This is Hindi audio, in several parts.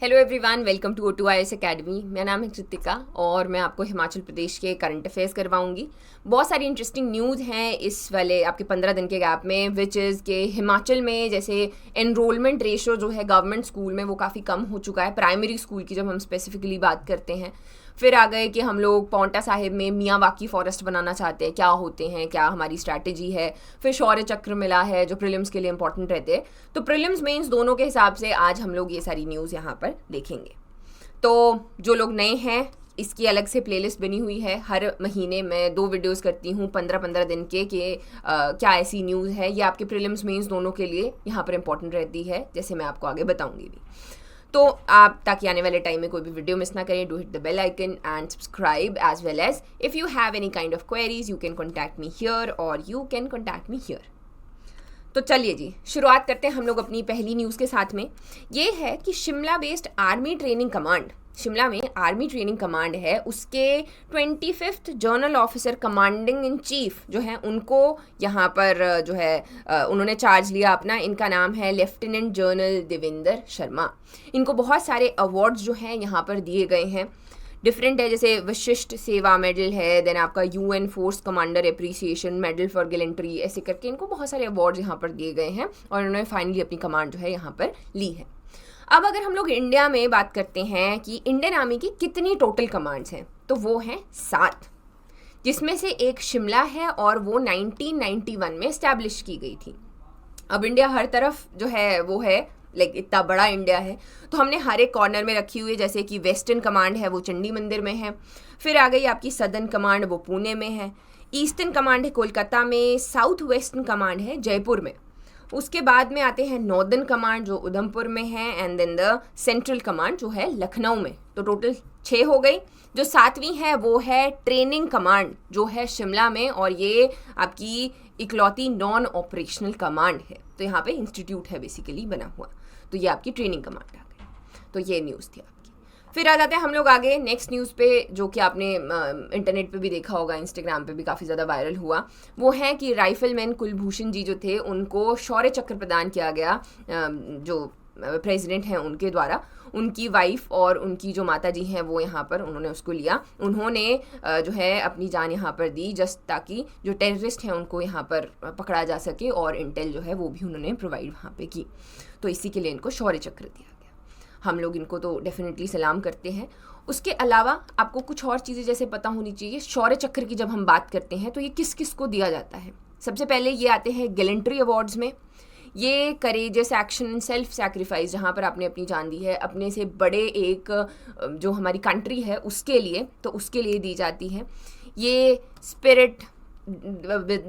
Hello everyone, welcome to O2IAS academy. मेरा नाम है कृतिका और मैं आपको हिमाचल प्रदेश के करंट अफेयर्स करवाऊंगी। बहुत सारी इंटरेस्टिंग न्यूज़ हैं इस वाले आपके 15 दिन के गैप में, विच इज़ के हिमाचल में जैसे एनरोलमेंट रेशो जो है गवर्नमेंट स्कूल में वो काफ़ी कम हो चुका है। प्राइमरी स्कूल की जब हम स्पेसिफिकली बात करते हैं, फिर आ गए कि हम लोग पांवटा साहिब में मियावाकी फॉरेस्ट बनाना चाहते हैं, क्या होते हैं, क्या हमारी स्ट्रैटेजी है। फिर शौर्य चक्र मिला है जो प्रीलिम्स के लिए इंपॉर्टेंट रहते हैं। तो प्रीलिम्स मेंस दोनों के हिसाब से आज हम लोग ये सारी न्यूज़ यहाँ पर देखेंगे। तो जो लोग नए हैं, इसकी अलग से प्लेलिस्ट बनी हुई है। हर महीने मैं 2 वीडियोस करती हूँ 15-15 दिन के क्या ऐसी न्यूज़ है। ये आपके प्रीलिम्स मेंस दोनों के लिए यहाँ पर इंपॉर्टेंट रहती है, जैसे मैं आपको आगे बताऊँगी भी। तो आप ताकि आने वाले टाइम में कोई भी वीडियो मिस ना करें, do hit the bell icon and subscribe, as well as if you have any kind of queries you can contact me here और you can contact me here. तो चलिए जी, शुरुआत करते हैं हम लोग अपनी पहली न्यूज़ के साथ में। ये है कि Shimla based army training command, Shimla में आर्मी ट्रेनिंग कमांड है, उसके 25th general officer commanding in chief जो है उनको यहाँ पर जो है उन्होंने चार्ज लिया अपना। इनका नाम है लेफ्टिनेंट जनरल देवेंद्र शर्मा। इनको बहुत सारे अवार्ड्स जो हैं यहाँ पर दिए गए हैं, डिफरेंट है, जैसे विशिष्ट सेवा मेडल है, देन आपका UN force commander appreciation medal for gallantry, ऐसे करके इनको बहुत सारे अवार्ड्स यहाँ पर दिए गए हैं और इन्होंने फाइनली अपनी कमांड जो है यहाँ पर ली है। अब अगर हम लोग इंडिया में बात करते हैं कि इंडियन आर्मी की कितनी टोटल कमांड्स हैं, तो वो हैं 7, जिसमें से एक शिमला है और वो 1991 में इस्टेब्लिश की गई थी। अब इंडिया हर तरफ जो है वो है, लाइक इतना बड़ा इंडिया है, तो हमने हर एक कॉर्नर में रखी हुई है। जैसे कि वेस्टर्न कमांड है वो चंडी मंदिर में है, फिर आ गई आपकी सदर्न कमांड वो पुणे में है, ईस्टर्न कमांड है कोलकाता में, साउथ वेस्टर्न कमांड है जयपुर में, उसके बाद में आते हैं नॉर्दर्न कमांड जो उधमपुर में है, and then the central command जो है लखनऊ में। तो टोटल 6 हो गई। जो 7वीं है वो है ट्रेनिंग कमांड जो है शिमला में, और ये आपकी इकलौती नॉन ऑपरेशनल कमांड है। तो यहाँ पे इंस्टीट्यूट है बेसिकली बना हुआ, तो ये आपकी ट्रेनिंग कमांड आ गई। तो ये न्यूज़ थी आपकी। फिर आ जाते हैं हम लोग आगे नेक्स्ट न्यूज़ पे, जो कि आपने इंटरनेट पे भी देखा होगा, इंस्टाग्राम पे भी काफ़ी ज़्यादा वायरल हुआ। वो है कि राइफलमैन कुलभूषण जी जो थे उनको शौर्य चक्र प्रदान किया गया, जो प्रेसिडेंट हैं उनके द्वारा। उनकी वाइफ और उनकी जो माता जी हैं वो यहाँ पर उन्होंने उसको लिया। उन्होंने जो है अपनी जान यहाँ पर दी जस्ट ताकि जो टेररिस्ट हैं उनको यहाँ पर पकड़ा जा सके, और इंटेल जो है वो भी उन्होंने प्रोवाइड वहाँ पे की। तो इसी के लिए इनको शौर्य चक्र दिया गया। हम लोग इनको तो डेफिनेटली सलाम करते हैं। उसके अलावा आपको कुछ और चीज़ें जैसे पता होनी चाहिए। शौर्य चक्र की जब हम बात करते हैं तो ये किस किस को दिया जाता है। सबसे पहले ये आते हैं गैलेंट्री अवार्ड्स में। ये courageous action and self sacrifice, जहाँ पर आपने अपनी जान दी है अपने से बड़े एक जो हमारी कंट्री है उसके लिए, तो उसके लिए दी जाती है। ये स्पिरिट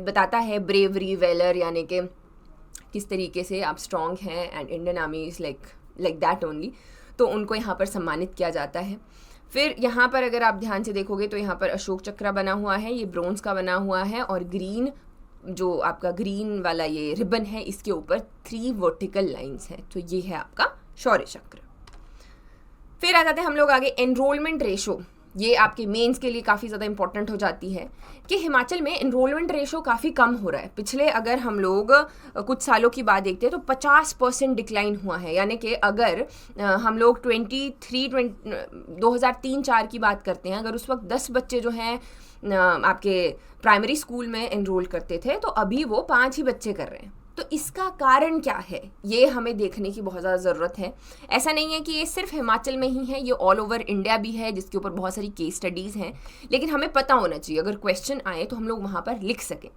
बताता है ब्रेवरी, वेलर, यानी कि किस तरीके से आप स्ट्रॉन्ग हैं, and Indian army is like that only. तो उनको यहाँ पर सम्मानित किया जाता है। फिर यहाँ पर अगर आप ध्यान से देखोगे तो यहाँ पर अशोक चक्र बना हुआ है, ये ब्रोंज का बना हुआ है, और ग्रीन जो आपका ग्रीन वाला ये रिबन है इसके ऊपर 3 वर्टिकल लाइंस हैं। तो ये है आपका शौर्य चक्र। फिर आ जाते हैं हम लोग आगे एनरोलमेंट रेशो। ये आपके मेंस के लिए काफ़ी ज़्यादा इंपॉर्टेंट हो जाती है कि हिमाचल में एनरोलमेंट रेशो काफ़ी कम हो रहा है। पिछले अगर हम लोग कुछ सालों की बात देखते हैं तो 50% डिक्लाइन हुआ है। यानी कि अगर हम लोग 2003-4 की बात करते हैं, अगर उस वक्त 10 बच्चे जो हैं आपके प्राइमरी स्कूल में एनरोल करते थे, तो अभी वो 5 ही बच्चे कर रहे हैं। तो इसका कारण क्या है, ये हमें देखने की बहुत ज़्यादा ज़रूरत है। ऐसा नहीं है कि ये सिर्फ हिमाचल में ही है, ये ऑल ओवर इंडिया भी है, जिसके ऊपर बहुत सारी केस स्टडीज़ हैं। लेकिन हमें पता होना चाहिए, अगर क्वेश्चन आए तो हम लोग वहाँ पर लिख सकें।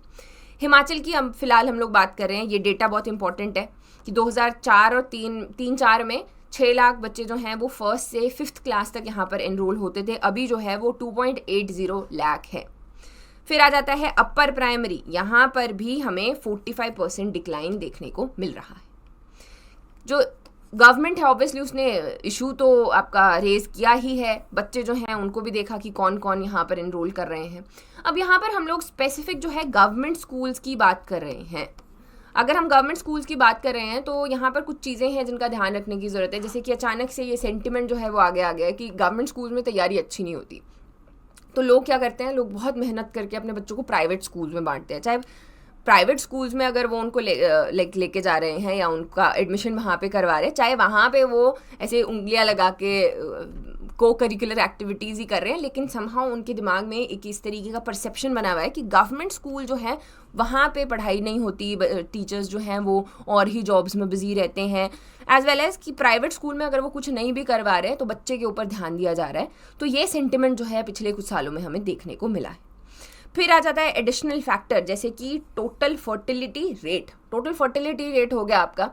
हिमाचल की हम फिलहाल हम लोग बात कर रहे हैं। ये डेटा बहुत इंपॉर्टेंट है कि 2004 और 3-4 में 6 लाख बच्चे जो हैं वो 1st से 5th क्लास तक यहाँ पर एनरोल होते थे। अभी जो है वो 2.80 लाख है। फिर आ जाता है अपर प्राइमरी, यहाँ पर भी हमें 45% डिक्लाइन देखने को मिल रहा है। जो गवर्नमेंट है ऑब्वियसली उसने इशू तो आपका रेज किया ही है। बच्चे जो हैं उनको भी देखा कि कौन कौन यहाँ पर एनरोल कर रहे हैं। अब यहाँ पर हम लोग स्पेसिफिक जो है गवर्नमेंट स्कूल्स की बात कर रहे हैं। अगर हम गवर्नमेंट स्कूल्स की बात कर रहे हैं तो यहाँ पर कुछ चीज़ें हैं जिनका ध्यान रखने की ज़रूरत है। जैसे कि अचानक से ये सेंटिमेंट जो है वो आगे आ गया है कि गवर्नमेंट स्कूल में तैयारी अच्छी नहीं होती, तो लोग क्या करते हैं, लोग बहुत मेहनत करके अपने बच्चों को प्राइवेट स्कूल में बांटते हैं। चाहे प्राइवेट स्कूल्स में अगर वो उनको लेके जा रहे हैं या उनका एडमिशन वहाँ पे करवा रहे हैं, चाहे वहाँ पे वो ऐसे उंगलियाँ लगा के को करिकुलर एक्टिविटीज़ ही कर रहे हैं, लेकिन समहाउ उनके दिमाग में एक इस तरीके का परसेप्शन बना हुआ है कि गवर्नमेंट स्कूल जो है वहाँ पे पढ़ाई नहीं होती, टीचर्स जो हैं वो और ही जॉब्स में बिजी रहते हैं, एज वेल एज़ कि प्राइवेट स्कूल में अगर वो कुछ नहीं भी करवा रहे हैं तो बच्चे के ऊपर ध्यान दिया जा रहा है। तो ये सेंटिमेंट जो है पिछले कुछ सालों में हमें देखने को मिला है। फिर आ जाता है एडिशनल फैक्टर, जैसे कि total fertility rate. Total fertility rate हो गया आपका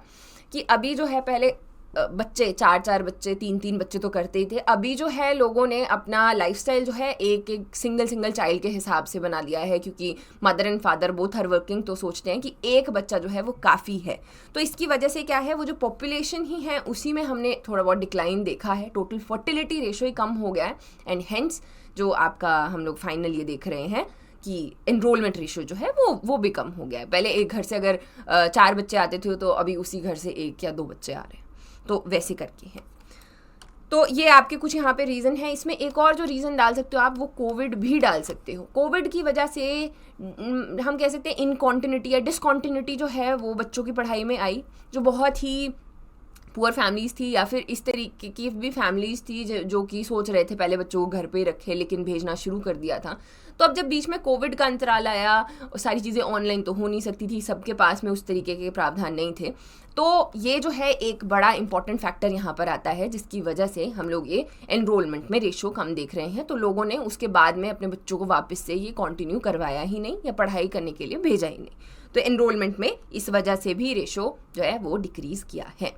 कि अभी जो है, पहले बच्चे 4 बच्चे 3 बच्चे तो करते ही थे, अभी जो है लोगों ने अपना लाइफस्टाइल जो है एक सिंगल चाइल्ड के हिसाब से बना लिया है, क्योंकि mother and father both are working, तो सोचते हैं कि एक बच्चा जो है वो काफ़ी है। तो इसकी वजह से क्या है, वो जो पॉपुलेशन ही है उसी में हमने थोड़ा बहुत डिक्लाइन देखा है, टोटल फर्टिलिटी रेशो ही कम हो गया है, एंड हेंस जो आपका हम लोग फाइनल ये देख रहे हैं कि एनरोलमेंट रेशो जो है वो भी कम हो गया है। पहले एक घर से अगर 4 बच्चे आते थे तो अभी उसी घर से 1 या 2 बच्चे आ रहे हैं, तो वैसे करके हैं। तो ये आपके कुछ यहाँ पे रीज़न है। इसमें एक और जो रीज़न डाल सकते हो आप, वो कोविड भी डाल सकते हो। कोविड की वजह से हम कह सकते हैं इनकॉन्टिन्यूटी या डिसकॉन्टिन्यूटी जो है वो बच्चों की पढ़ाई में आई, जो बहुत ही पुअर फैमिलीज़ थी या फिर इस तरीके की भी फैमिलीज़ थी जो कि सोच रहे थे पहले बच्चों को घर पे ही रखे, लेकिन भेजना शुरू कर दिया था। तो अब जब बीच में कोविड का अंतराल आया, सारी चीज़ें ऑनलाइन तो हो नहीं सकती थी, सबके पास में उस तरीके के प्रावधान नहीं थे, तो ये जो है एक बड़ा इंपॉर्टेंट फैक्टर यहाँ पर आता है, जिसकी वजह से हम लोग ये एनरोलमेंट में रेशो कम देख रहे हैं। तो लोगों ने उसके बाद में अपने बच्चों को वापस से ये कंटिन्यू करवाया ही नहीं या पढ़ाई करने के लिए भेजा ही नहीं। तो एनरोलमेंट में इस वजह से भी रेशो जो है वो डिक्रीज़ किया है।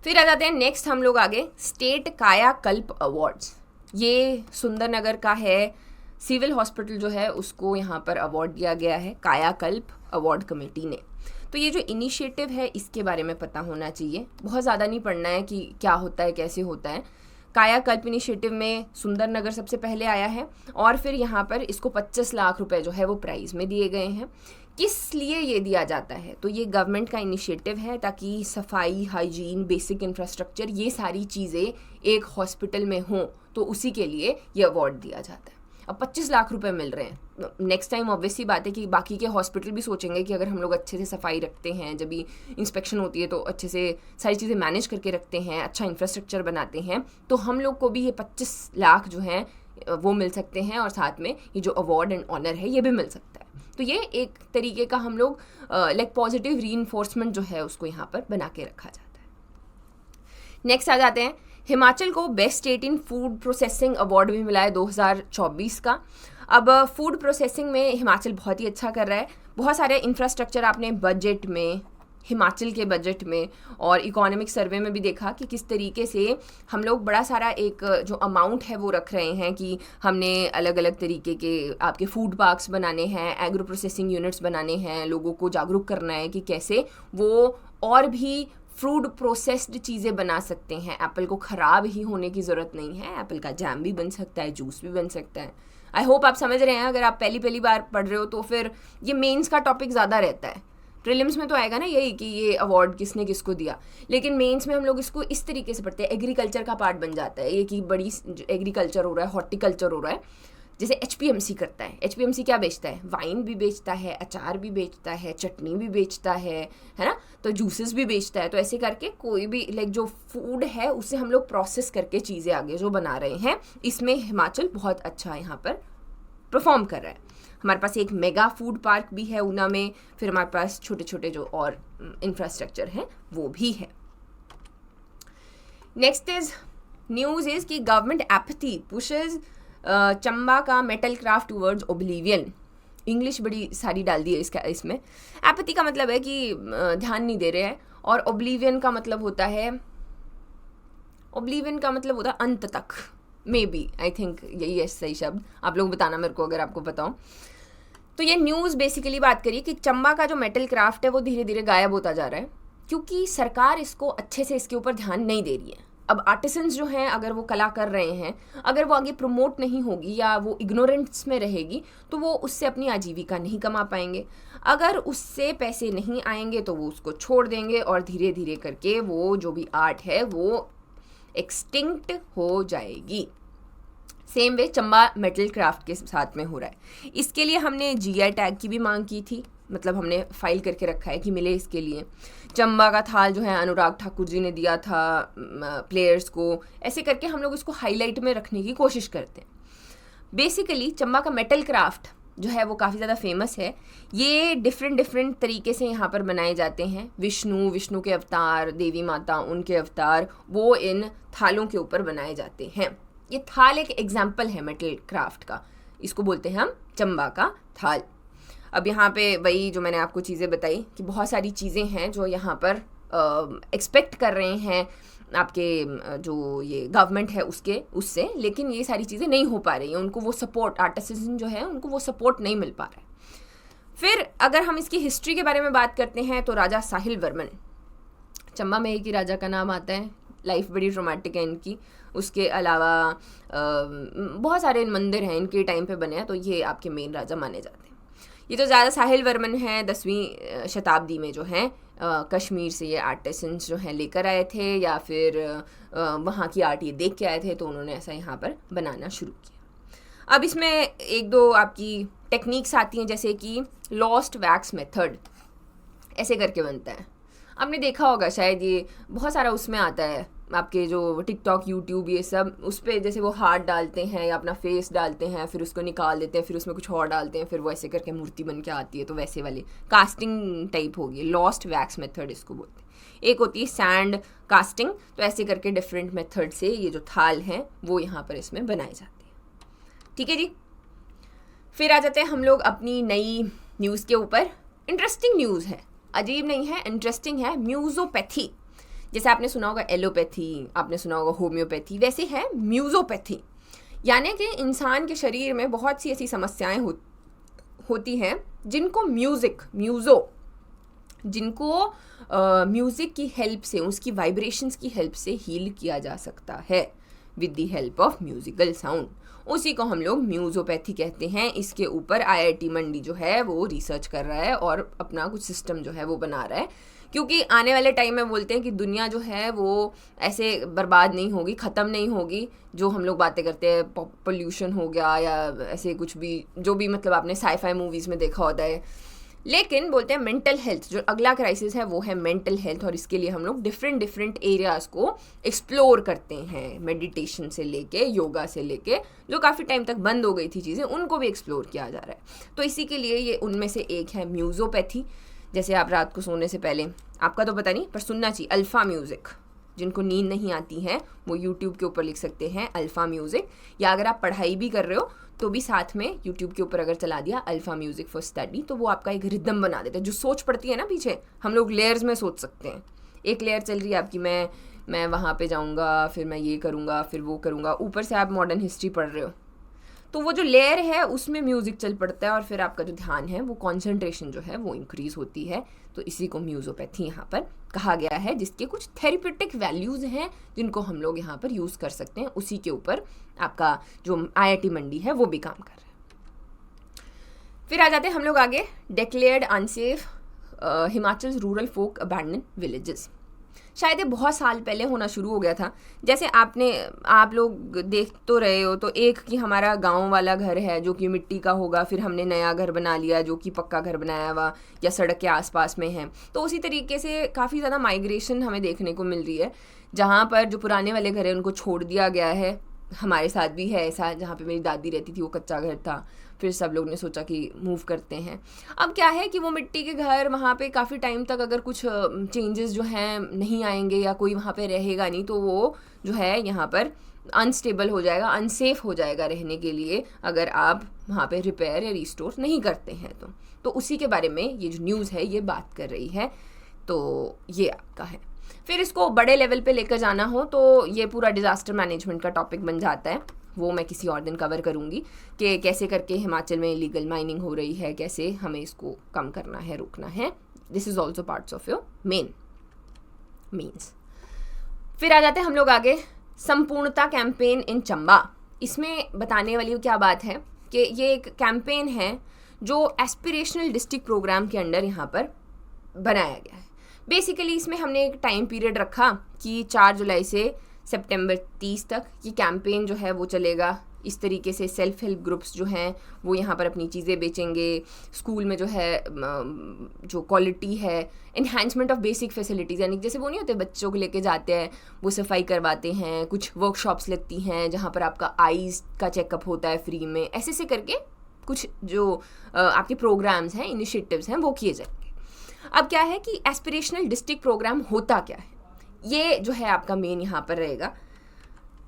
फिर आ जाते हैं नेक्स्ट हम लोग आगे, स्टेट कायाकल्प अवार्ड्स। ये सुंदरनगर का है, सिविल हॉस्पिटल जो है उसको यहाँ पर अवार्ड दिया गया है कायाकल्प अवार्ड कमेटी ने। तो ये जो इनिशिएटिव है इसके बारे में पता होना चाहिए, बहुत ज़्यादा नहीं पढ़ना है कि क्या होता है कैसे होता है। कायाकल्प इनिशिएटिव में सुंदरनगर सबसे पहले आया है, और फिर यहाँ पर इसको 25 लाख रुपए जो है वो प्राइज़ में दिए गए हैं। किस लिए ये दिया जाता है, तो ये गवर्नमेंट का इनिशिएटिव है ताकि सफाई, हाइजीन, बेसिक इंफ्रास्ट्रक्चर, ये सारी चीज़ें एक हॉस्पिटल में हों, तो उसी के लिए ये अवार्ड दिया जाता है। अब 25 लाख रुपए मिल रहे हैं, नेक्स्ट टाइम ऑब्वियसली बात है कि बाकी के हॉस्पिटल भी सोचेंगे कि अगर हम लोग अच्छे से सफाई रखते हैं, जब भी इंस्पेक्शन होती है तो अच्छे से सारी चीज़ें मैनेज करके रखते हैं, अच्छा इंफ्रास्ट्रक्चर बनाते हैं, तो हम लोग को भी ये 25 लाख जो हैं वो मिल सकते हैं, और साथ में ये जो अवार्ड एंड ऑनर है ये भी मिल सकता है। तो ये एक तरीके का हम लोग लाइक पॉजिटिव रीइंफोर्समेंट जो है उसको यहाँ पर बना के रखा जाता है। नेक्स्ट आ जाते हैं, हिमाचल को best state in food processing award भी मिला है 2024 का। अब फूड प्रोसेसिंग में हिमाचल बहुत ही अच्छा कर रहा है। बहुत सारे इंफ्रास्ट्रक्चर आपने बजट में, हिमाचल के बजट में और इकोनॉमिक सर्वे में भी देखा कि किस तरीके से हम लोग बड़ा सारा एक जो अमाउंट है वो रख रहे हैं कि हमने अलग अलग तरीके के आपके फूड पार्क्स बनाने हैं, एग्रो प्रोसेसिंग यूनिट्स बनाने हैं, लोगों को जागरूक करना है कि कैसे वो और भी फ्रूट प्रोसेस्ड चीज़ें बना सकते हैं। एप्पल को ख़राब ही होने की ज़रूरत नहीं है, एप्पल का जैम भी बन सकता है, जूस भी बन सकता है। आई होप आप समझ रहे हैं। अगर आप पहली बार पढ़ रहे हो तो फिर ये मेंस का टॉपिक ज़्यादा रहता है, प्रीलिम्स में तो आएगा ना यही कि ये अवार्ड किसने किसको दिया, लेकिन मेंस में हम लोग इसको इस तरीके से पढ़ते हैं, एग्रीकल्चर का पार्ट बन जाता है ये कि बड़ी एग्रीकल्चर हो रहा है, हॉर्टिकल्चर हो रहा है। जैसे HPMC करता है, HPMC क्या बेचता है, वाइन भी बेचता है, अचार भी बेचता है, चटनी भी बेचता है ना, तो जूसेस भी बेचता है। तो ऐसे करके कोई भी लाइक जो फूड है उससे हम लोग प्रोसेस करके चीज़ें आगे जो बना रहे हैं, इसमें हिमाचल बहुत अच्छा यहाँ पर परफॉर्म कर रहा है। हमारे पास एक मेगा फूड पार्क भी है ऊना में, फिर हमारे पास छोटे छोटे जो और इंफ्रास्ट्रक्चर हैं वो भी है। नेक्स्ट न्यूज़ इज़ कि गवर्नमेंट एपैथी पुशेज चंबा का metal craft towards oblivion. English बड़ी सारी डाल दी है इसमें। एपैथी का मतलब है कि ध्यान नहीं दे रहे हैं, और ओब्लिवियन का मतलब होता है अंत तक, मे बी, आई थिंक यही है सही शब्द। आप लोग बताना मेरे को अगर आपको बताऊं। तो ये न्यूज़ बेसिकली बात करिए कि चंबा का जो मेटल क्राफ्ट है वो धीरे धीरे गायब होता जा रहा है, क्योंकि सरकार इसको अच्छे से इसके ऊपर ध्यान नहीं दे रही है। अब आर्टिसंस जो हैं, अगर वो कला कर रहे हैं, अगर वो आगे प्रमोट नहीं होगी या वो इग्नोरेंस में रहेगी तो वो उससे अपनी आजीविका नहीं कमा पाएंगे। अगर उससे पैसे नहीं आएंगे तो वो उसको छोड़ देंगे, और धीरे धीरे करके वो जो भी आर्ट है वो एक्सटिंक्ट हो जाएगी। Same way Chamba metal craft के साथ में हो रहा है। इसके लिए हमने GI टैग की भी मांग की थी, मतलब हमने फाइल करके रखा है कि मिले इसके लिए। चंबा का थाल जो है अनुराग ठाकुर जी ने दिया था प्लेयर्स को, ऐसे करके हम लोग इसको हाईलाइट में रखने की कोशिश करते हैं। बेसिकली चंबा का मेटल क्राफ्ट जो है वो काफ़ी ज़्यादा फेमस है। ये डिफरेंट तरीके से यहाँ पर बनाए जाते हैं। विष्णु के अवतार, देवी माता उनके अवतार, वो इन थालों के ऊपर बनाए जाते हैं। ये थाल एक एग्जाम्पल है मेटल क्राफ्ट का, इसको बोलते हैं हम चंबा का थाल। अब यहाँ पे वही जो मैंने आपको चीज़ें बताई कि बहुत सारी चीज़ें हैं जो यहाँ पर एक्सपेक्ट कर रहे हैं आपके जो ये गवर्नमेंट है उससे, लेकिन ये सारी चीज़ें नहीं हो पा रही हैं, उनको वो सपोर्ट, आर्टिसन जो है उनको वो सपोर्ट नहीं मिल पा रहा है। फिर अगर हम इसकी हिस्ट्री के बारे में बात करते हैं तो राजा साहिल वर्मन, चंबा में एक ही राजा का नाम आता है, लाइफ बड़ी ट्रोमेटिक है इनकी। उसके अलावा बहुत सारे मंदिर हैं इनके टाइम पे बने हैं, तो ये आपके मेन राजा माने जाते हैं। ये तो ज़्यादा साहिल वर्मन है 10वीं शताब्दी में जो हैं कश्मीर से ये आर्टिसंस जो हैं लेकर आए थे, या फिर वहाँ की आर्ट ये देख के आए थे, तो उन्होंने ऐसा यहाँ पर बनाना शुरू किया। अब इसमें एक दो आपकी टेक्निक्स आती हैं, जैसे कि लॉस्ट वैक्स मेथड, ऐसे करके बनता है। आपने देखा होगा शायद, ये बहुत सारा उसमें आता है आपके जो टिकटॉक, यूट्यूब, ये सब, उस पर जैसे वो हाथ डालते हैं या अपना फेस डालते हैं, फिर उसको निकाल देते हैं, फिर उसमें कुछ और डालते हैं, फिर वो ऐसे करके मूर्ति बन के आती है। तो वैसे वाली कास्टिंग टाइप होगी, लॉस्ट वैक्स मेथड इसको बोलते हैं। एक होती है सैंड कास्टिंग, तो ऐसे करके डिफरेंट मेथड से ये जो थाल हैं वो यहाँ पर इसमें बनाए जाते हैं। ठीक है जी। फिर आ जाते हैं हम लोग अपनी नई न्यूज़ के ऊपर। इंटरेस्टिंग न्यूज़ है, अजीब नहीं है, इंटरेस्टिंग है। म्यूज़ोपैथी, जैसे आपने सुना होगा एलोपैथी, आपने सुना होगा होम्योपैथी, वैसे है म्यूज़ोपैथी। यानी कि इंसान के शरीर में बहुत सी ऐसी समस्याएं होती हैं जिनको म्यूज़िक की हेल्प से, उसकी वाइब्रेशंस की हेल्प से हील किया जा सकता है with the help of musical sound. उसी को हम लोग म्यूज़ोपैथी कहते हैं। इसके ऊपर IIT मंडी जो है वो रिसर्च कर रहा है और अपना कुछ सिस्टम जो है वो बना रहा है, क्योंकि आने वाले टाइम में बोलते हैं कि दुनिया जो है वो ऐसे बर्बाद नहीं होगी, ख़त्म नहीं होगी। जो हम लोग बातें करते हैं पोल्यूशन हो गया या ऐसे कुछ भी, जो भी मतलब आपने साईफाई मूवीज़ में देखा होता है, लेकिन बोलते हैं मेंटल हेल्थ, जो अगला क्राइसिस है वो है मेंटल हेल्थ। और इसके लिए हम लोग डिफरेंट एरियाज़ को एक्सप्लोर करते हैं, मेडिटेशन से लेके, योगा से लेके, जो काफ़ी टाइम तक बंद हो गई थी चीज़ें, उनको भी एक्सप्लोर किया जा रहा है। तो इसी के लिए ये उनमें से एक है म्यूज़ोपैथी। जैसे आप रात को सोने से पहले, आपका तो पता नहीं पर सुनना चाहिए, अल्फ़ा म्यूज़िक। जिनको नींद नहीं आती है वो यूट्यूब के ऊपर लिख सकते हैं अल्फ़ा म्यूज़िक, या अगर आप पढ़ाई भी कर रहे हो तो भी साथ में यूट्यूब के ऊपर अगर चला दिया अल्फ़ा म्यूज़िक फॉर स्टडी, तो वो आपका एक रिदम बना देता है। जो सोच पड़ती है ना पीछे, हम लोग लेयर्स में सोच सकते हैं। एक लेयर चल रही है आपकी, मैं वहाँ पे जाऊँगा, फिर मैं ये करूँगा, फिर वो करूँगा, ऊपर से आप मॉडर्न हिस्ट्री पढ़ रहे हो, तो वो जो लेयर है उसमें म्यूज़िक चल पड़ता है और फिर आपका जो ध्यान है वो कंसंट्रेशन जो है वो इंक्रीज़ होती है। तो इसी को म्यूज़ोपैथी यहाँ पर कहा गया है, जिसके कुछ थेरेप्यूटिक वैल्यूज़ हैं जिनको हम लोग यहाँ पर यूज़ कर सकते हैं। उसी के ऊपर आपका जो IIT मंडी है वो भी काम कर रहा है। फिर आ जाते हैं हम लोग आगे, डिक्लेयर्ड अनसेफ हिमाचल रूरल फोक अबैंडन विलेजेस। शायद ये बहुत साल पहले होना शुरू हो गया था। जैसे आप लोग देख तो रहे हो, तो एक कि हमारा गांव वाला घर है जो कि मिट्टी का होगा, फिर हमने नया घर बना लिया जो कि पक्का घर बनाया हुआ या सड़क के आसपास में है। तो उसी तरीके से काफ़ी ज़्यादा माइग्रेशन हमें देखने को मिल रही है, जहाँ पर जो पुराने वाले घर है उनको छोड़ दिया गया है। हमारे साथ भी है ऐसा, जहाँ पे मेरी दादी रहती थी वो कच्चा घर था, फिर सब लोग ने सोचा कि मूव करते हैं। अब क्या है कि वो मिट्टी के घर वहाँ पे काफ़ी टाइम तक अगर कुछ चेंजेस जो हैं नहीं आएंगे या कोई वहाँ पे रहेगा नहीं, तो वो जो है यहाँ पर अनस्टेबल हो जाएगा, अनसेफ हो जाएगा रहने के लिए, अगर आप वहाँ पे रिपेयर या रिस्टोर नहीं करते हैं। तो उसी के बारे में ये जो न्यूज़ है ये बात कर रही है। तो ये आपका है। फिर इसको बड़े लेवल पे लेकर जाना हो तो ये पूरा डिज़ास्टर मैनेजमेंट का टॉपिक बन जाता है। वो मैं किसी और दिन कवर करूँगी कि कैसे करके हिमाचल में इलीगल माइनिंग हो रही है, कैसे हमें इसको कम करना है, रोकना है। This is also parts of your means. फिर आ जाते हैं हम लोग आगे, संपूर्णता कैंपेन इन चंबा। इसमें बताने वाली क्या बात है कि ये एक कैंपेन है जो एस्पिरेशनल डिस्ट्रिक्ट प्रोग्राम के अंडर यहाँ पर बनाया गया है। बेसिकली इसमें हमने एक टाइम पीरियड रखा कि 4 जुलाई से सितंबर 30 तक ये कैंपेन जो है वो चलेगा। इस तरीके से सेल्फ हेल्प ग्रुप्स जो हैं वो यहाँ पर अपनी चीज़ें बेचेंगे। स्कूल में जो है जो क्वालिटी है, इन्हांसमेंट ऑफ बेसिक फैसिलिटीज़, यानी जैसे वो नहीं होते बच्चों को लेके जाते हैं, वो सफाई करवाते हैं, कुछ वर्कशॉप्स लगती हैं जहाँ पर आपका आईज़ का चेकअप होता है फ्री में, ऐसे ऐसे करके कुछ जो आपके प्रोग्राम्स हैं, इनिशिएटिव्स हैं, वो किए जाएंगे। अब क्या है कि एस्पिरेशनल डिस्ट्रिक्ट प्रोग्राम होता क्या है, ये जो है आपका मेन यहाँ पर रहेगा।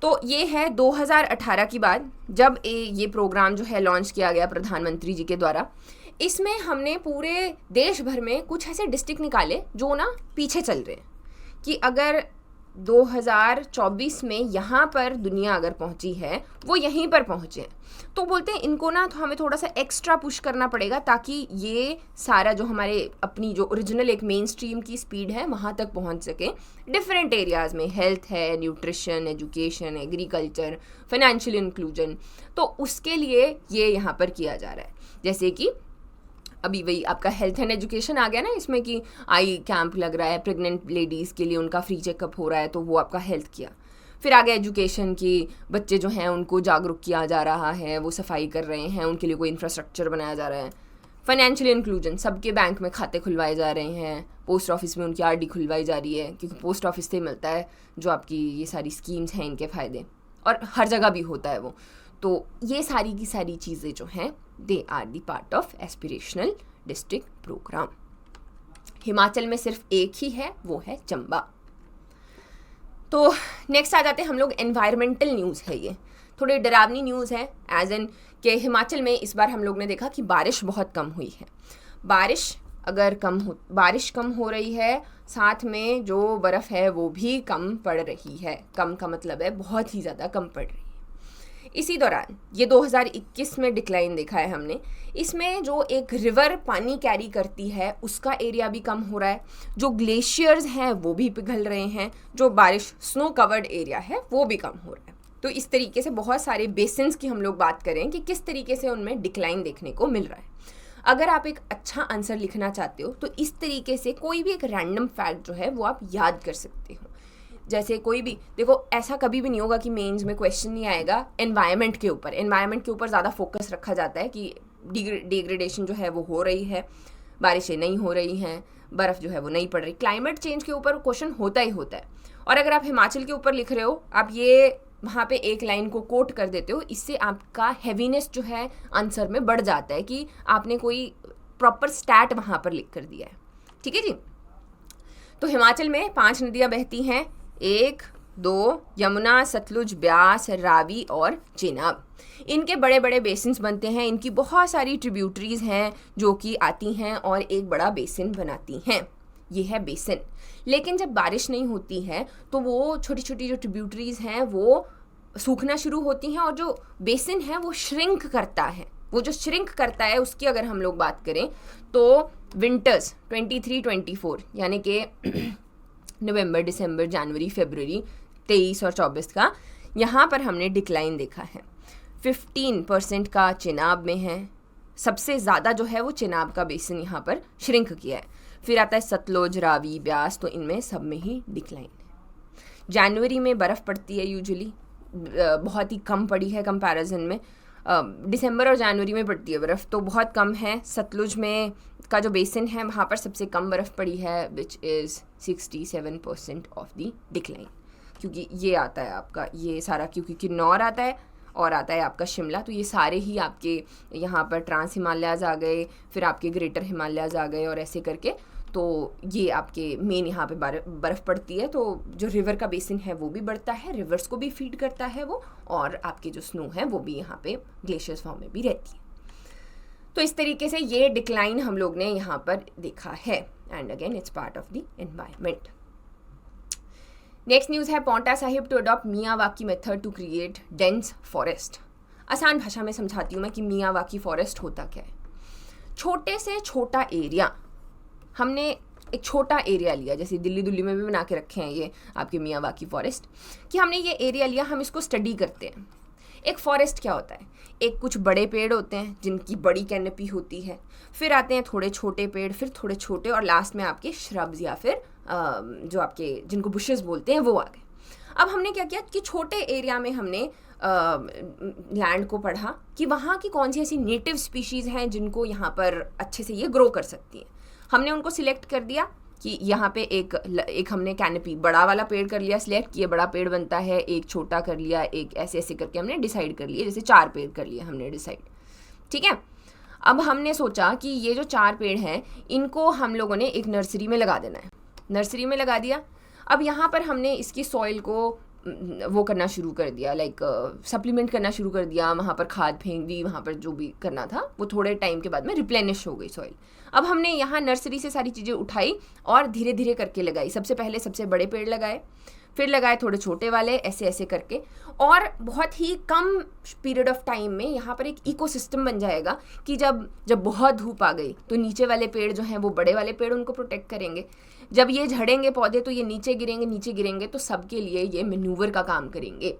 तो ये है 2018 की बात, जब ये प्रोग्राम जो है लॉन्च किया गया प्रधानमंत्री जी के द्वारा। इसमें हमने पूरे देश भर में कुछ ऐसे डिस्ट्रिक्ट निकाले जो ना पीछे चल रहे हैं, कि अगर 2024 में यहाँ पर दुनिया अगर पहुँची है, वो यहीं पर पहुँचे हैं, तो बोलते हैं इनको ना तो हमें थोड़ा सा एक्स्ट्रा पुश करना पड़ेगा, ताकि ये सारा जो हमारे अपनी जो ओरिजिनल एक मेन स्ट्रीम की स्पीड है वहाँ तक पहुँच सके। डिफरेंट एरियाज़ में, हेल्थ है, nutrition, education, agriculture, financial inclusion, तो उसके लिए ये यहाँ पर किया जा रहा है। जैसे कि अभी वही आपका हेल्थ एंड एजुकेशन आ गया ना इसमें, कि आई कैंप लग रहा है प्रेग्नेंट लेडीज़ के लिए, उनका फ्री चेकअप हो रहा है, तो वो आपका हेल्थ किया। फिर आ गया एजुकेशन की, बच्चे जो हैं उनको जागरूक किया जा रहा है, वो सफाई कर रहे हैं, उनके लिए कोई इंफ्रास्ट्रक्चर बनाया जा रहा है। फाइनेंशियल इंक्लूजन, सबके बैंक में खाते खुलवाए जा रहे हैं, पोस्ट ऑफिस में उनकी आरडी खुलवाई जा रही है, क्योंकि पोस्ट ऑफिस से मिलता है जो आपकी ये सारी स्कीम्स हैं, इनके फ़ायदे, और हर जगह भी होता है वो। तो ये सारी की सारी चीज़ें जो हैं, they are the part of aspirational district program. Himachal में सिर्फ एक ही है, वो है चंबा। तो नेक्स्ट आ जाते हैं हम लोग, एनवायरमेंटल न्यूज़ है ये, थोड़ी डरावनी न्यूज़ है, एज एन के हिमाचल में इस बार हम लोग ने देखा कि बारिश बहुत कम हुई है। बारिश कम हो रही है, साथ में जो बर्फ़ है वो भी कम पड़ रही है। कम का मतलब है बहुत ही ज़्यादा कम पड़ रही है। इसी दौरान ये 2021 में डिक्लाइन देखा है हमने, इसमें जो एक रिवर पानी कैरी करती है उसका एरिया भी कम हो रहा है, जो ग्लेशियर्स हैं वो भी पिघल रहे हैं, जो बारिश स्नो कवर्ड एरिया है वो भी कम हो रहा है। तो इस तरीके से बहुत सारे बेसिन्स की हम लोग बात करें कि किस तरीके से उनमें डिक्लाइन देखने को मिल रहा है। अगर आप एक अच्छा आंसर लिखना चाहते हो तो इस तरीके से कोई भी एक रैंडम फैक्ट जो है वो आप याद कर सकते हो। जैसे कोई भी देखो, ऐसा कभी भी नहीं होगा कि मेंस में क्वेश्चन नहीं आएगा एनवायरनमेंट के ऊपर। एनवायरनमेंट के ऊपर ज़्यादा फोकस रखा जाता है कि डिग्रेडेशन जो है वो हो रही है, बारिशें नहीं हो रही हैं, बर्फ़ जो है वो नहीं पड़ रही। क्लाइमेट चेंज के ऊपर क्वेश्चन होता ही होता है। और अगर आप हिमाचल के ऊपर लिख रहे हो, आप ये वहाँ पे एक लाइन को कोट कर देते हो, इससे आपका हैवीनेस जो है आंसर में बढ़ जाता है कि आपने कोई प्रॉपर स्टैट वहाँ पर लिख कर दिया है। ठीक है जी। तो हिमाचल में 5 नदियाँ बहती हैं, 1, 2, यमुना, सतलुज, ब्यास, रावी और चेनाब। इनके बड़े बड़े बेसिन्स बनते हैं, इनकी बहुत सारी ट्रिब्यूटरीज हैं जो कि आती हैं और एक बड़ा बेसिन बनाती हैं। ये है बेसिन। लेकिन जब बारिश नहीं होती है तो वो छोटी छोटी जो ट्रिब्यूटरीज हैं वो सूखना शुरू होती हैं और जो बेसिन है वो श्रिंक करता है। वो जो श्रिंक करता है उसकी अगर हम लोग बात करें तो विंटर्स 23-24 यानी कि नवंबर, दिसंबर, जनवरी, फरवरी 23 और 24 का यहाँ पर हमने डिक्लाइन देखा है। 15% का चिनाब में है, सबसे ज़्यादा जो है वो चिनाब का बेसिन यहाँ पर श्रिंक किया है। फिर आता है सतलुज, रावी, ब्यास, तो इनमें सब में ही डिक्लाइन है। जनवरी में बर्फ़ पड़ती है, यूजुअली बहुत ही कम पड़ी है कंपैरिजन में। दिसंबर और जनवरी में पड़ती है बर्फ़, तो बहुत कम है। सतलुज में का जो बेसिन है वहाँ पर सबसे कम बर्फ़ पड़ी है, which is 67% of the decline. क्योंकि ये आता है आपका ये सारा, क्योंकि किन्नौर आता है और आता है आपका शिमला, तो ये सारे ही आपके यहाँ पर ट्रांस हिमालयाज़ आ गए, फिर आपके ग्रेटर हिमालयाज़ आ गए और ऐसे करके, तो ये आपके मेन यहाँ पे बर्फ़ पड़ती है। तो जो रिवर का बेसिन है वो भी बढ़ता है, रिवर्स को भी फीड करता है वो, और आपके जो स्नो है वो भी यहाँ पे ग्लेशियर्स फॉर्म में भी रहती है। तो इस तरीके से ये डिक्लाइन हम लोग ने यहाँ पर देखा है, and again it's part of the environment. Next news है Paonta Sahib to adopt Miyawaki method to create dense forest. आसान भाषा में समझाती हूँ मैं कि मियावाकी फॉरेस्ट होता क्या है। छोटे से छोटा एरिया, हमने एक छोटा एरिया लिया, जैसे दिल्ली में भी बना के रखे हैं ये आपके मियावाकी फॉरेस्ट, कि हमने ये एरिया लिया, हम इसको स्टडी करते हैं। एक फॉरेस्ट क्या होता है, एक कुछ बड़े पेड़ होते हैं जिनकी बड़ी कैनपी होती है, फिर आते हैं थोड़े छोटे पेड़, फिर थोड़े छोटे, और लास्ट में आपके श्रब्स या फिर जो आपके जिनको बुशेस बोलते हैं वो आ गए। अब हमने क्या किया कि छोटे एरिया में हमने लैंड को पढ़ा कि वहाँ की कौन सी ऐसी नेटिव स्पीशीज़ हैं जिनको यहाँ पर अच्छे से ये ग्रो कर सकती हैं। हमने उनको सिलेक्ट कर दिया कि यहाँ पे एक हमने कैनपी बड़ा वाला पेड़ कर लिया सिलेक्ट कि ये बड़ा पेड़ बनता है, एक छोटा कर लिया, एक ऐसे ऐसे करके हमने डिसाइड कर लिया, जैसे 4 पेड़ कर लिए हमने डिसाइड, ठीक है। अब हमने सोचा कि ये जो 4 पेड़ हैं इनको हम लोगों ने एक नर्सरी में लगा देना है, नर्सरी में लगा दिया। अब यहाँ पर हमने इसकी सॉइल को वो करना शुरू कर दिया, लाइक सप्लीमेंट करना शुरू कर दिया, वहाँ पर खाद फेंक दी, वहाँ पर जो भी करना था वो थोड़े टाइम के बाद में रिप्लेनिश हो गई सॉइल। अब हमने यहाँ नर्सरी से सारी चीज़ें उठाई और धीरे धीरे करके लगाई। सबसे पहले सबसे बड़े पेड़ लगाए, फिर लगाए थोड़े छोटे वाले, ऐसे ऐसे करके, और बहुत ही कम पीरियड ऑफ टाइम में यहाँ पर एक इकोसिस्टम बन जाएगा कि जब बहुत धूप आ गई तो नीचे वाले पेड़ जो हैं वो बड़े वाले पेड़ उनको प्रोटेक्ट करेंगे, जब ये झड़ेंगे पौधे तो ये नीचे गिरेंगे तो सबके लिए ये मैन्यूवर का काम करेंगे।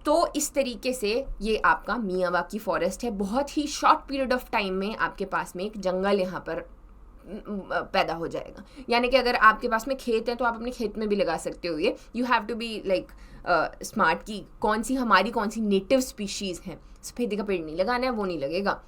तो इस तरीके से ये आपका मियावाकी फॉरेस्ट है। बहुत ही शॉर्ट पीरियड ऑफ टाइम में आपके पास में एक जंगल यहाँ पर पैदा हो जाएगा। यानी कि अगर आपके पास में खेत है तो आप अपने खेत में भी लगा सकते हो ये। You have to be like smart कि कौन सी नेटिव स्पीशीज़ हैं। सफ़ेदी का पेड़ नहीं लगाना है, वो नहीं लगेगा,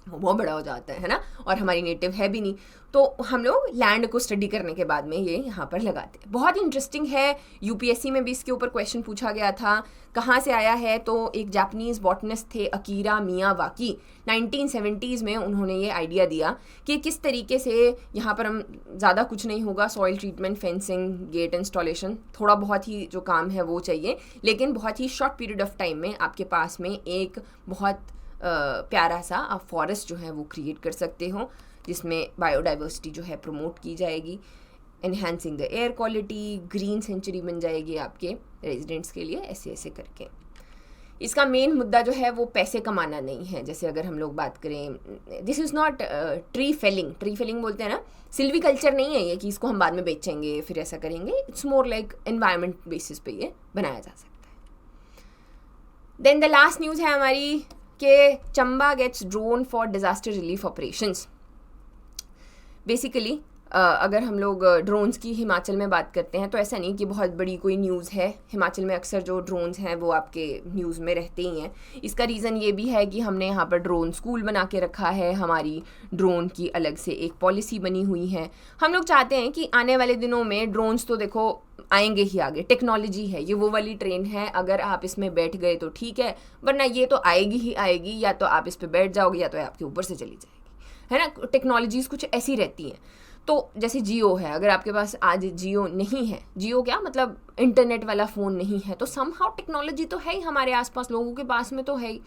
वो बहुत बड़ा हो जाता है ना, और हमारी नेटिव है भी नहीं। तो हम लोग लैंड को स्टडी करने के बाद में ये यहाँ पर लगाते हैं। बहुत इंटरेस्टिंग है, यूपीएससी में भी इसके ऊपर क्वेश्चन पूछा गया था। कहाँ से आया है? तो एक जापानीज़ बॉटनिस्ट थे अकीरा मियावाकी, 1970s में उन्होंने ये आइडिया दिया कि किस तरीके से यहाँ पर हम ज़्यादा कुछ नहीं होगा, soil treatment, fencing, gate installation, थोड़ा बहुत ही जो काम है वो चाहिए, लेकिन बहुत ही शॉर्ट पीरियड ऑफ टाइम में आपके पास में एक बहुत प्यारा सा आप फॉरेस्ट जो है वो क्रिएट कर सकते हो, जिसमें बायोडाइवर्सिटी जो है प्रमोट की जाएगी, enhancing the air quality, green century बन जाएगी आपके रेजिडेंट्स के लिए, ऐसे ऐसे करके। इसका मेन मुद्दा जो है वो पैसे कमाना नहीं है। जैसे अगर हम लोग बात करें, this is not tree felling बोलते हैं ना, सिल्वी कल्चर नहीं है ये कि इसको हम बाद में बेचेंगे फिर ऐसा करेंगे। It's more like environment basis पे ये बनाया जा सकता है। देन द लास्ट न्यूज़ है हमारी कि Chamba gets drone for disaster relief operations. Basically अगर हम लोग ड्रोन्स की हिमाचल में बात करते हैं तो ऐसा नहीं कि बहुत बड़ी कोई न्यूज़ है। हिमाचल में अक्सर जो ड्रोन्स हैं वो आपके न्यूज़ में रहते ही हैं। इसका रीज़न ये भी है कि हमने यहाँ पर ड्रोन स्कूल बना के रखा है, हमारी ड्रोन की अलग से एक पॉलिसी बनी हुई है। हम लोग चाहते हैं कि आने वाले दिनों में ड्रोन्स तो देखो आएंगे ही आगे, टेक्नोलॉजी है ये, वो वाली ट्रेन है, अगर आप इसमें बैठ गए तो ठीक है, वरना ये तो आएगी ही आएगी, या तो आप इस पर बैठ जाओगे या तो आपके ऊपर से चली जाएगी, है ना। टेक्नोलॉजीज़ कुछ ऐसी रहती हैं। तो जैसे जियो है, अगर आपके पास आज जियो नहीं है, जियो क्या मतलब इंटरनेट वाला फ़ोन नहीं है, तो समहाउ टेक्नोलॉजी तो है ही हमारे आसपास, लोगों के पास में तो है ही।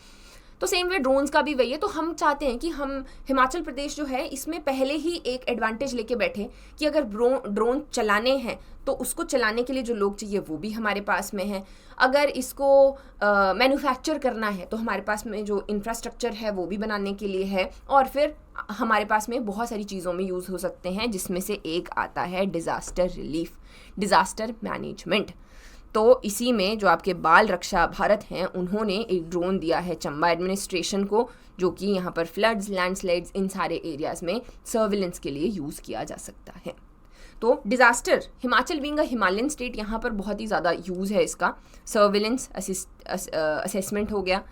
तो सेम वे ड्रोन्स का भी वही है। तो हम चाहते हैं कि हम हिमाचल प्रदेश जो है इसमें पहले ही एक एडवांटेज लेके बैठे कि अगर ड्रोन चलाने हैं तो उसको चलाने के लिए जो लोग चाहिए वो भी हमारे पास में है। अगर इसको मैन्युफैक्चर करना है तो हमारे पास में जो इंफ्रास्ट्रक्चर है वो भी बनाने के लिए है, और फिर हमारे पास में बहुत सारी चीज़ों में यूज़ हो सकते हैं, जिसमें से एक आता है डिज़ास्टर रिलीफ, डिज़ास्टर मैनेजमेंट। तो इसी में जो आपके बाल रक्षा भारत हैं उन्होंने एक ड्रोन दिया है चंबा एडमिनिस्ट्रेशन को, जो कि यहाँ पर फ्लड्स, लैंडस्लाइड्स, इन सारे एरियाज़ में सर्विलेंस के लिए यूज़ किया जा सकता है। तो disaster, Himachal being a Himalayan state, यहाँ पर बहुत ही ज़्यादा यूज़ है इसका। सर्विलेंस असेसमेंट हो गया,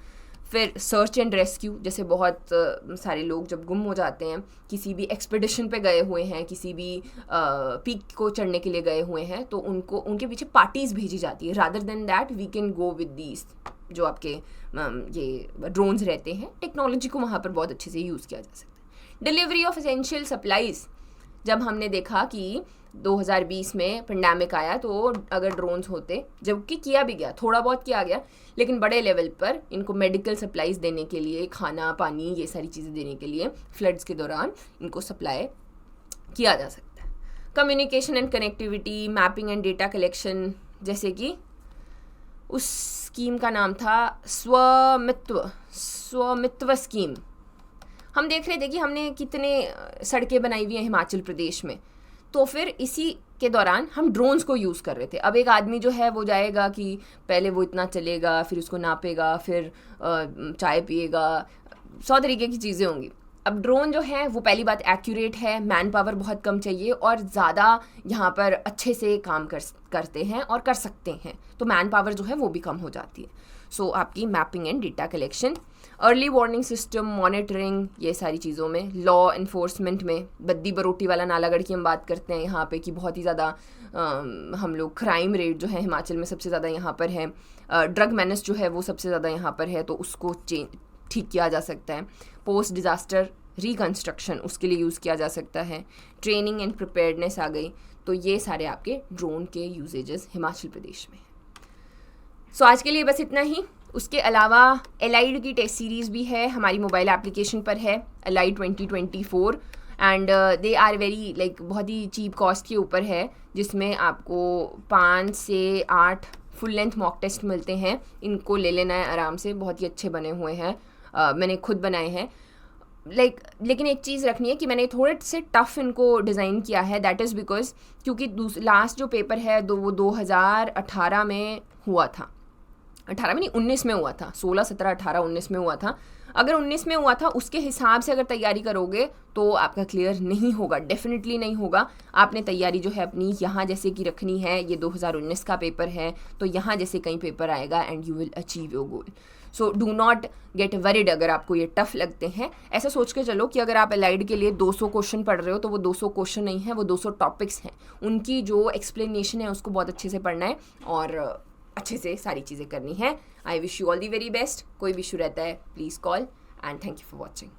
फिर सर्च एंड रेस्क्यू, जैसे बहुत सारे लोग जब गुम हो जाते हैं, किसी भी एक्सपेडिशन पे गए हुए हैं, किसी भी पीक को चढ़ने के लिए गए हुए हैं, तो उनके पीछे पार्टीज़ भेजी जाती है। Rather than that we can go with these जो आपके ये ड्रोन्स रहते हैं, टेक्नोलॉजी को वहाँ पर बहुत अच्छे से यूज़ किया जा सकता है। डिलीवरी ऑफ एसेंशियल सप्लाईज़, जब हमने देखा कि 2020 में पेंडेमिक आया तो अगर ड्रोन्स होते, जबकि किया भी गया, थोड़ा बहुत किया गया, लेकिन बड़े लेवल पर इनको मेडिकल सप्लाईज देने के लिए, खाना पानी ये सारी चीज़ें देने के लिए फ्लड्स के दौरान इनको सप्लाई किया जा सकता है। Communication and connectivity, mapping and data collection, जैसे कि उस स्कीम का नाम था स्वामित्व स्कीम। हम देख रहे थे कि हमने कितने सड़कें बनाई हुई हैं हिमाचल प्रदेश में, तो फिर इसी के दौरान हम ड्रोन्स को यूज़ कर रहे थे। अब एक आदमी जो है वो जाएगा कि पहले वो इतना चलेगा, फिर उसको नापेगा, फिर चाय पिएगा, 100 तरीके की चीज़ें होंगी। अब ड्रोन जो है वो पहली बात एक्यूरेट है, मैन पावर बहुत कम चाहिए और ज़्यादा यहाँ पर अच्छे से काम करते हैं और कर सकते हैं, तो मैन पावर जो है वो भी कम हो जाती है। सो आपकी mapping and data collection, early warning system, monitoring, ये सारी चीज़ों में, लॉ इन्फोर्समेंट में, बद्दी बरोटी वाला नालागढ़ की हम बात करते हैं यहाँ पे कि बहुत ही ज़्यादा हम लोग क्राइम रेट जो है हिमाचल में सबसे ज़्यादा यहाँ पर है, ड्रग मेनेस जो है वो सबसे ज़्यादा यहाँ पर है, तो उसको ठीक किया जा सकता है। पोस्ट डिज़ास्टर रिकन्स्ट्रक्शन उसके लिए यूज़ किया जा सकता है। ट्रेनिंग एंड प्रिपेयर्डनेस आ गई, तो ये सारे आपके ड्रोन के यूजेजेस हिमाचल प्रदेश में। सो आज के लिए बस इतना ही। उसके अलावा एलाइड की टेस्ट सीरीज़ भी है, हमारी मोबाइल एप्लीकेशन पर है, allied 2024, and they are very like बहुत ही चीप कॉस्ट के ऊपर है, जिसमें आपको 5 से 8 फुल लेंथ मॉक टेस्ट मिलते हैं। इनको ले लेना है आराम से, बहुत ही अच्छे बने हुए हैं, मैंने खुद बनाए हैं। लेकिन एक चीज़ रखनी है कि मैंने थोड़े से टफ़ इनको डिज़ाइन किया है, दैट इज़ बिकॉज क्योंकि लास्ट जो पेपर है वो 2018 में हुआ था, 18 में नहीं 19 में हुआ था, 16, 17, 18, 19 में हुआ था। अगर 19 में हुआ था उसके हिसाब से अगर तैयारी करोगे तो आपका क्लियर नहीं होगा, डेफिनेटली नहीं होगा। आपने तैयारी जो है अपनी यहाँ जैसे कि रखनी है, ये 2019 का पेपर है तो यहाँ जैसे कहीं पेपर आएगा and you will achieve your goal. So do not gate worried अगर आपको ये टफ लगते हैं। ऐसा सोच के चलो कि अगर आप एलाइड के लिए 200 क्वेश्चन पढ़ रहे हो तो वो 200 क्वेश्चन नहीं है, वो 200 टॉपिक्स हैं, उनकी जो एक्सप्लेनेशन है उसको बहुत अच्छे से पढ़ना है और अच्छे से सारी चीज़ें करनी है। I wish you all the very best. कोई भी इशू रहता है please call and thank you for watching.